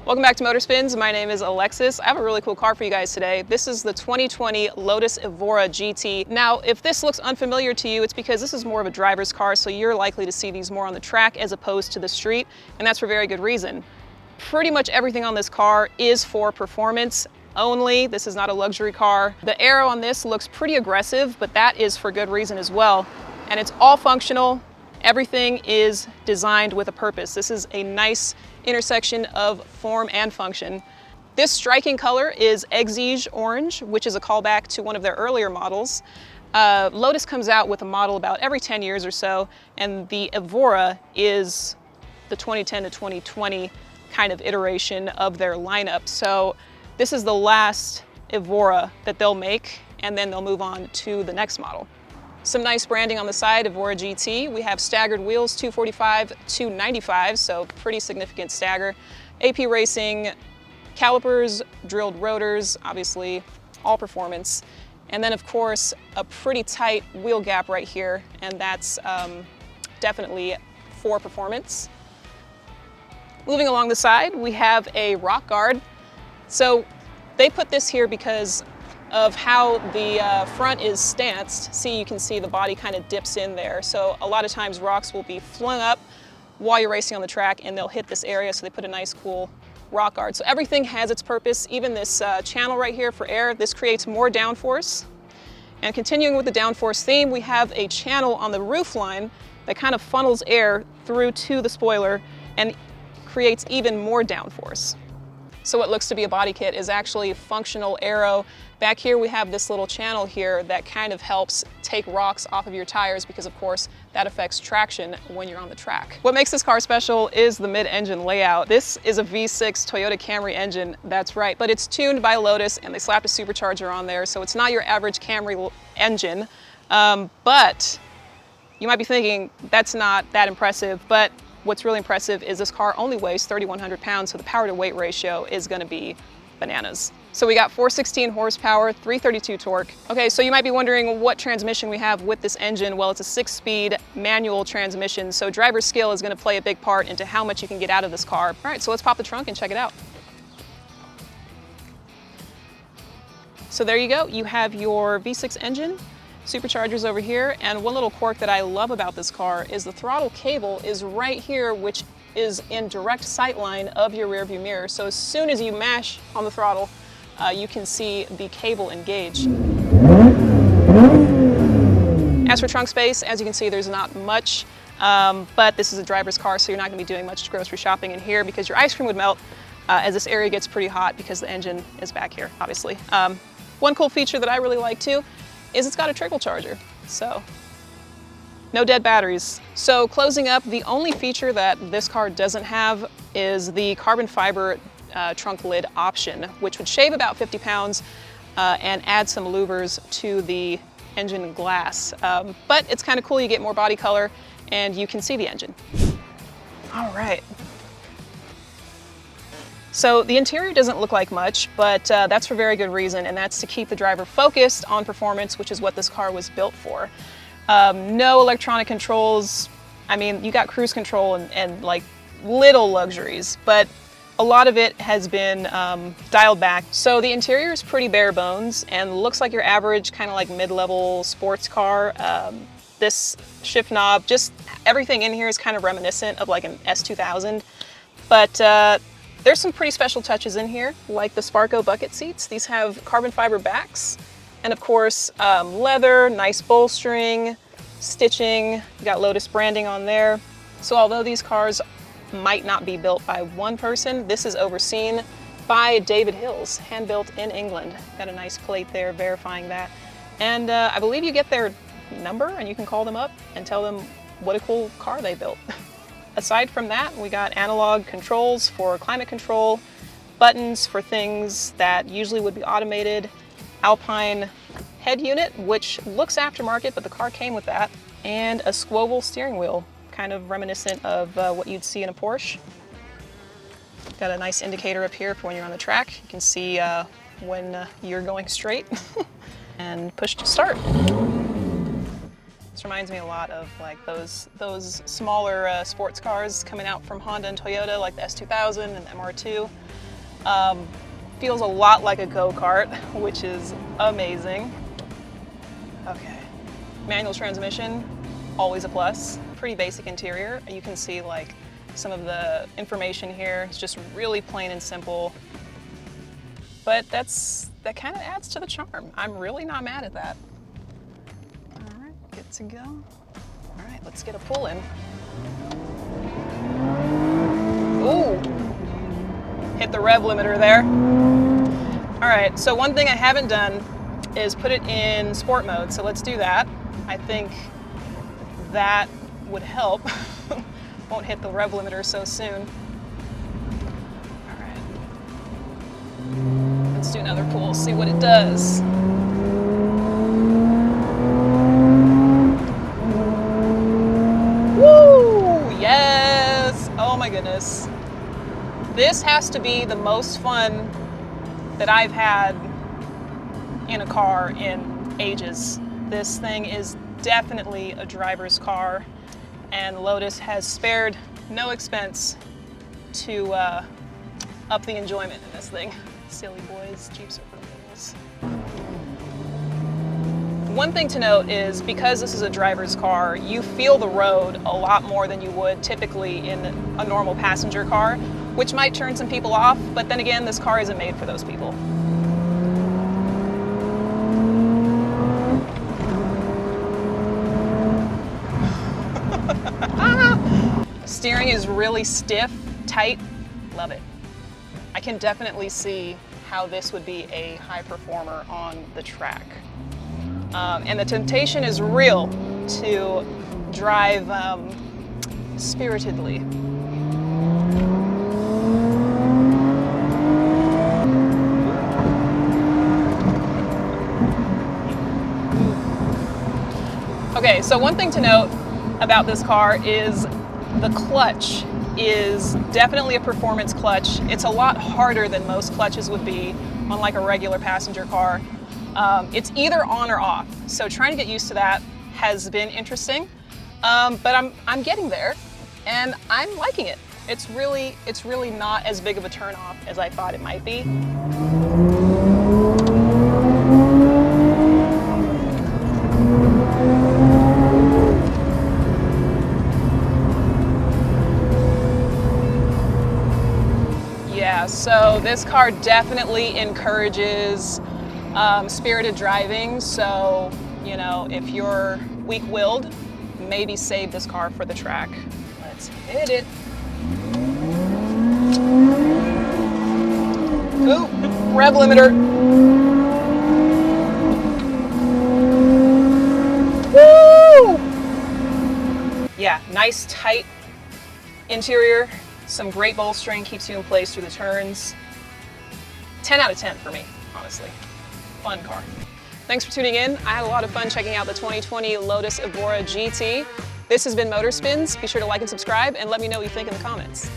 Welcome back to Motorspins. My name is Alexis. I have a really cool car for you guys today. This is the 2020 Lotus Evora GT. Now, if this looks unfamiliar to you, it's because this is more of a driver's car, so you're likely to see these more on the track as opposed to the street, and that's for very good reason. Pretty much everything on this car is for performance only. This is not a luxury car. The aero on this looks pretty aggressive, but that is for good reason as well. And it's all functional. Everything is designed with a purpose. This is a nice intersection of form and function. This striking color is Exige Orange, which is a callback to one of their earlier models. Lotus comes out with a model about every 10 years or so, and the Evora is the 2010 to 2020 kind of iteration of their lineup. So this is the last Evora that they'll make, and then they'll move on to the next model. Some nice branding on the side, Evora GT. We have staggered wheels, 245, 295, so pretty significant stagger. AP Racing, calipers, drilled rotors, obviously all performance. And then of course, a pretty tight wheel gap right here, and that's definitely for performance. Moving along the side, we have a rock guard. So they put this here because of how the front is stanced. See, you can see the body kind of dips in there. So a lot of times rocks will be flung up while you're racing on the track and they'll hit this area, so they put a nice cool rock guard. So everything has its purpose, even this channel right here for air. This creates more downforce. And continuing with the downforce theme, we have a channel on the roof line that kind of funnels air through to the spoiler and creates even more downforce. So what looks to be a body kit is actually functional aero. Back here we have this little channel here that kind of helps take rocks off of your tires because of course that affects traction when you're on the track. What makes this car special is the mid-engine layout. This is a V6 Toyota Camry engine, that's right, but it's tuned by Lotus and they slapped a supercharger on there, so it's not your average Camry engine. But you might be thinking that's not that impressive, but what's really impressive is this car only weighs 3,100 pounds, so the power to weight ratio is gonna be bananas. So we got 416 horsepower, 332 torque. Okay, so you might be wondering what transmission we have with this engine. Well, it's a 6-speed manual transmission, so driver skill is gonna play a big part into how much you can get out of this car. All right, so let's pop the trunk and check it out. So there you go, you have your V6 engine, superchargers over here, and one little quirk that I love about this car is the throttle cable is right here, which is in direct sight line of your rear view mirror. So as soon as you mash on the throttle, you can see the cable engage. As for trunk space, as you can see, there's not much, but this is a driver's car, so you're not gonna be doing much grocery shopping in here because your ice cream would melt as this area gets pretty hot because the engine is back here, obviously. One cool feature that I really like too is it's got a trickle charger, so no dead batteries. So closing up, the only feature that this car doesn't have is the carbon fiber trunk lid option, which would shave about 50 pounds and add some louvers to the engine glass. But it's kind of cool, you get more body color and you can see the engine. All right. So the interior doesn't look like much, but that's for very good reason, and that's to keep the driver focused on performance, which is what this car was built for. No electronic controls. I mean, you got cruise control and like little luxuries, but a lot of it has been dialed back. So the interior is pretty bare bones and looks like your average kind of like mid-level sports car. This shift knob, just everything in here is kind of reminiscent of like an S2000, but there's some pretty special touches in here, like the Sparco bucket seats. These have carbon fiber backs, and of course, leather, nice bolstering, stitching. You got Lotus branding on there. So although these cars might not be built by one person, this is overseen by David Hills, hand-built in England. Got a nice plate there verifying that. And I believe you get their number and you can call them up and tell them what a cool car they built. Aside from that, we got analog controls for climate control, buttons for things that usually would be automated, Alpine head unit, which looks aftermarket, but the car came with that, and a swivel steering wheel, kind of reminiscent of what you'd see in a Porsche. Got a nice indicator up here for when you're on the track. You can see when you're going straight, and push to start. This reminds me a lot of like those smaller sports cars coming out from Honda and Toyota, like the S2000 and the MR2. Feels a lot like a go-kart, which is amazing. Okay, manual transmission, always a plus. Pretty basic interior. You can see like some of the information here. It's just really plain and simple. But that kind of adds to the charm. I'm really not mad at that. All right, good to go. All right, let's get a pull in. Ooh, hit the rev limiter there. All right, so one thing I haven't done is put it in sport mode, so let's do that. I think that would help. Won't hit the rev limiter so soon. All right, let's do another pull, see what it does. Woo, yes, oh my goodness. This has to be the most fun that I've had in a car in ages. This thing is definitely a driver's car, and Lotus has spared no expense to up the enjoyment in this thing. Silly boys, Jeeps are for fools. One thing to note is because this is a driver's car, you feel the road a lot more than you would typically in a normal passenger car, which might turn some people off, but then again, this car isn't made for those people. Steering is really stiff, tight, love it. I can definitely see how this would be a high performer on the track. And the temptation is real to drive spiritedly. Okay, so one thing to note about this car is the clutch is definitely a performance clutch. It's a lot harder than most clutches would be on like a regular passenger car. It's either on or off, so trying to get used to that has been interesting, but I'm getting there, and I'm liking it. It's really not as big of a turn off as I thought it might be. Yeah, so this car definitely encourages spirited driving, so, you know, if you're weak-willed, maybe save this car for the track. Let's hit it. Ooh, rev limiter. Woo! Yeah, nice tight interior, some great bolstering, keeps you in place through the turns. 10 out of 10 for me, honestly. Fun car. Thanks for tuning in. I had a lot of fun checking out the 2020 Lotus Evora GT. This has been Motor Spins. Be sure to like and subscribe, and let me know what you think in the comments.